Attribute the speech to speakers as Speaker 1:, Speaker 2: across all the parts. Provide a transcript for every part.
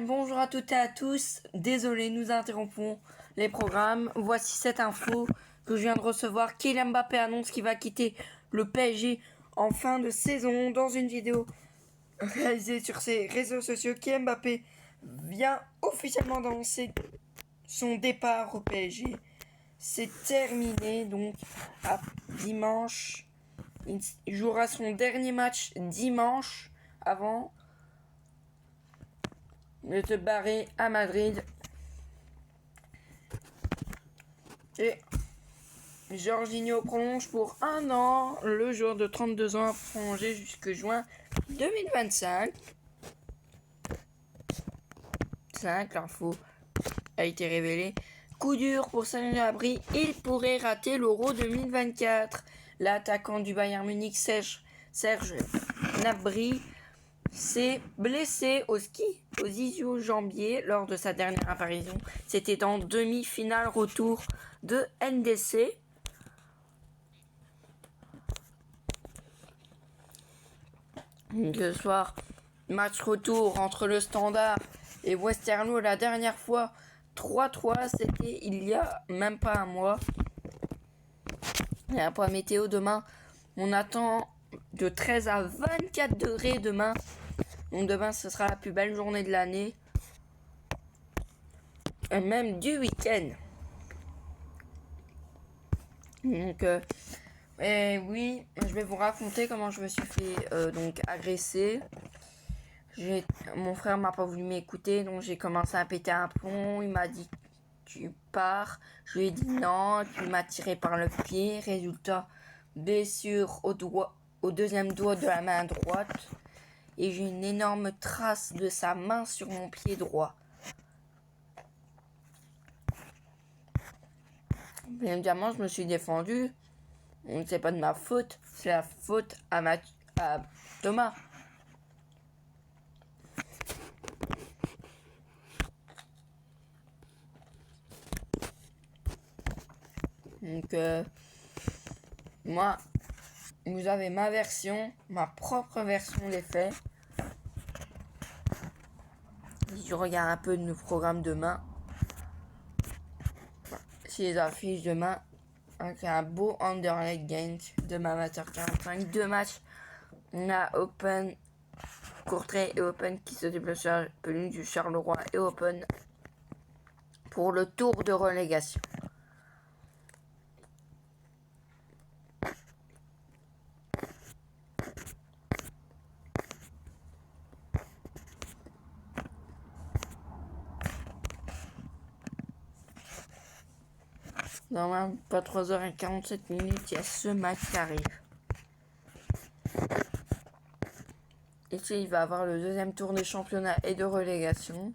Speaker 1: Bonjour à toutes et à tous, désolé, nous interrompons les programmes. Voici cette info que je viens de recevoir. Kylian Mbappé annonce qu'il va quitter le PSG en fin de saison. Dans une vidéo réalisée sur ses réseaux sociaux, Kylian Mbappé vient officiellement d'annoncer son départ au PSG. C'est terminé, donc à dimanche. Il jouera son dernier match dimanche avant de se barrer à Madrid. Et Jorginho prolonge pour 1 an. Le joueur de 32 ans a prolongé jusque juin 2025. L'info a été révélée. Coup dur pour Serge Gnabry, il pourrait rater l'Euro 2024. L'attaquant du Bayern Munich, Serge Gnabry, s'est blessé au ski, aux ischio-jambiers lors de sa dernière apparition. C'était en demi-finale retour de NDC. Ce soir, match retour entre le Standard et Westerlo la dernière fois. 3-3, c'était il y a même pas un mois. Et un point météo demain, on attend de 13 à 24 degrés demain. Donc demain, ce sera la plus belle journée de l'année. Et même du week-end. Donc, oui, je vais vous raconter comment je me suis fait donc agresser. Mon frère m'a pas voulu m'écouter, donc j'ai commencé à péter un plomb. Il m'a dit tu pars. Je lui ai dit non. Il m'a tiré par le pied. Résultat, blessure au deuxième doigt de la main droite. Et j'ai une énorme trace de sa main sur mon pied droit. Bien évidemment, je me suis défendu. C'est pas de ma faute, c'est la faute à Thomas. Donc, moi, vous avez ma version, ma propre version des faits. Si je regarde un peu de nos programmes demain, si les affiches demain, avec un beau Anderlecht Genk demain 20h45, 2 matchs. On a Open Courtrai et Open qui se déplacent sur la pelouse du Charleroi et Open pour le tour de relégation. Normalement, pas 3h47, il y a ce match qui arrive. Ici, il va avoir le deuxième tour de championnat et de relégation.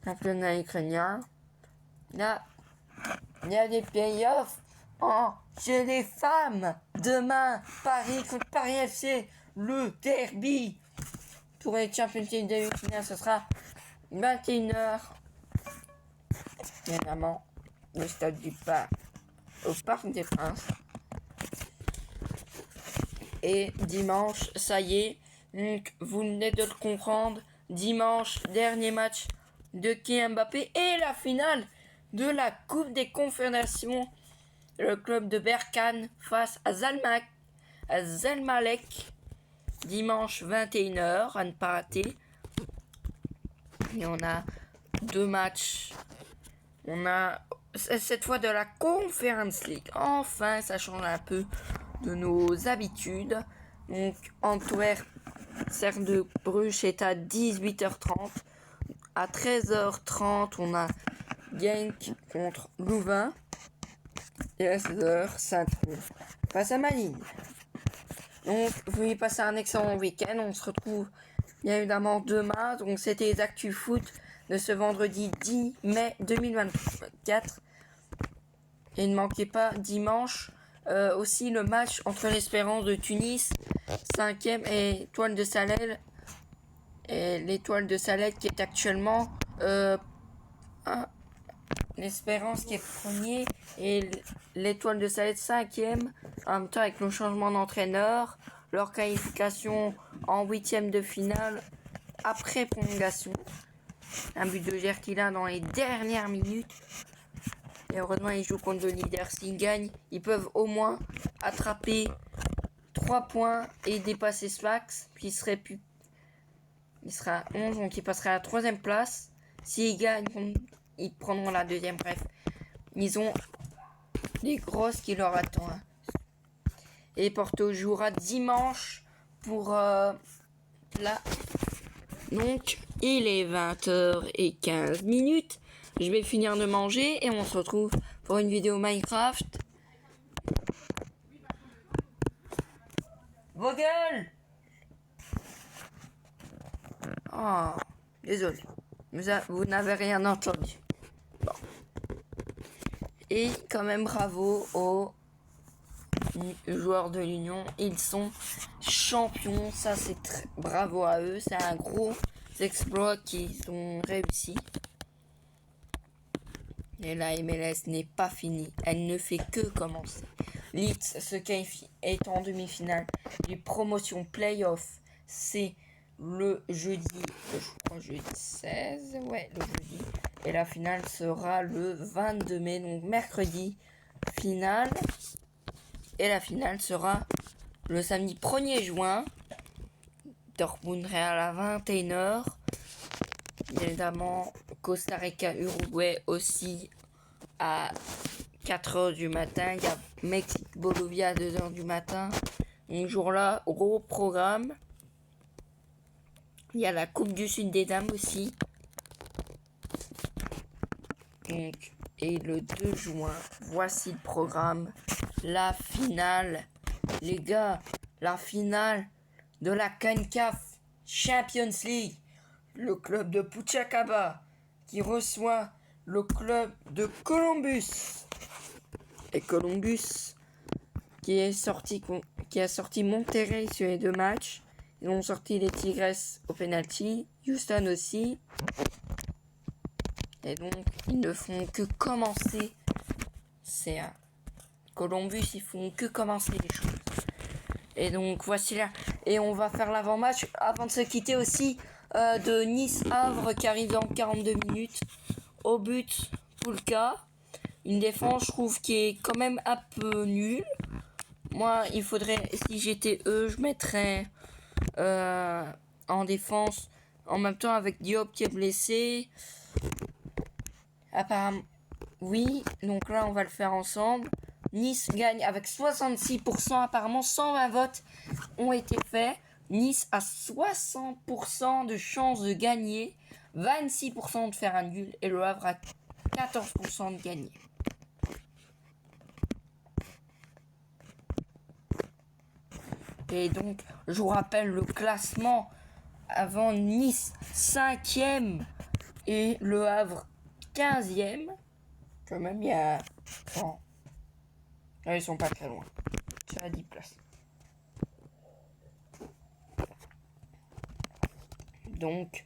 Speaker 1: Championnat ukrainien. Là, il y a des playoffs chez les femmes. Demain, Paris contre Paris FC, le derby. Pour les Champions League de Ukraine, ce sera 21h. Évidemment, le stade du Parc, au Parc des Princes. Et dimanche, ça y est, donc vous venez de le comprendre, dimanche, dernier match de Kylian Mbappé et la finale de la Coupe des Confédérations. Le club de Berkane face à Zamalek, dimanche 21h, à ne pas rater. Et on a 2 matchs. On a cette fois de la Conference League. Enfin, ça change un peu de nos habitudes. Donc, Antwerp, Cercle de Bruges est à 18h30. À 13h30, on a Genk contre Louvain. Et à 16h, Saint-Trou face à Malines. Donc, vous y passez un excellent week-end. On se retrouve bien évidemment demain. Donc, c'était les Actu Foot de ce vendredi 10 mai 2024. Et ne manquez pas dimanche aussi le match entre l'Espérance de Tunis, 5e, et Étoile de Salel. Et l'Étoile de Salel qui est actuellement l'Espérance qui est premier et l'Étoile de Salel 5e. En même temps, avec le changement d'entraîneur, leur qualification en 8e de finale après prolongation. Un but de Gertila dans les dernières minutes. Et heureusement, ils jouent contre le leader. S'ils gagnent, ils peuvent au moins attraper 3 points et dépasser Sfax. Puis il sera à 11, donc il passera à la 3ème place. S'ils gagnent, ils prendront la 2ème. Bref, ils ont les grosses qui leur attendent. Et Porto jouera dimanche pour la... Donc, il est 20h15. Je vais finir de manger et on se retrouve pour une vidéo Minecraft. Vos gueules! Oh, désolé. Vous n'avez rien entendu. Bon. Et quand même bravo aux joueurs de l'Union. Ils sont champions. Ça, c'est bravo à eux. C'est un gros exploit qu'ils ont réussi. Et la MLS n'est pas finie. Elle ne fait que commencer. Leeds se qualifie, est en demi-finale du promotion playoff. C'est le jeudi, je crois jeudi 16, ouais, le jeudi. Et la finale sera le 22 mai, donc mercredi, finale. Et la finale sera le samedi 1er juin. Dortmund Real à 21h. Évidemment, Costa Rica, Uruguay aussi à 4h du matin. Il y a Mexique, Bolivie à 2h du matin. Un jour-là, gros programme. Il y a la Coupe du Sud des Dames aussi. Donc, et le 2 juin, voici le programme. La finale, les gars, la finale de la CONCACAF Champions League. Le club de Puchacaba qui reçoit le club de Columbus. Et Columbus qui a sorti Monterrey sur les 2 matchs. Ils ont sorti les Tigres au penalty. Houston aussi. Et donc, ils ne font que commencer. C'est un Columbus, ils font que commencer les choses. Et donc, voici là. Et on va faire l'avant-match avant de se quitter aussi de Nice-Havre qui arrive dans 42 minutes. Au but, Poulka. Une défense, je trouve, qui est quand même un peu nulle. Moi, il faudrait, si j'étais eux, je mettrais en défense en même temps avec Diop qui est blessé. Apparemment, oui. Donc là, on va le faire ensemble. Nice gagne avec 66%. Apparemment, 120 votes ont été faits. Nice a 60% de chances de gagner, 26% de faire un nul et le Havre a 14% de gagner. Et donc, je vous rappelle le classement avant Nice 5e et le Havre 15e. Quand même, il y a... Oh. Là, ils sont pas très loin. C'est à 10 places. Donc,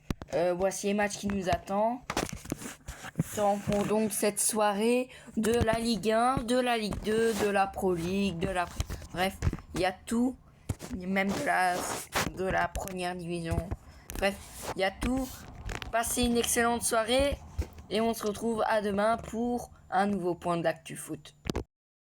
Speaker 1: voici les matchs qui nous attendent. Pour donc cette soirée de la Ligue 1, de la Ligue 2, de la Pro League, Bref, il y a tout. Même de la première division. Bref, il y a tout. Passez une excellente soirée. Et on se retrouve à demain pour un nouveau point de l'actu foot.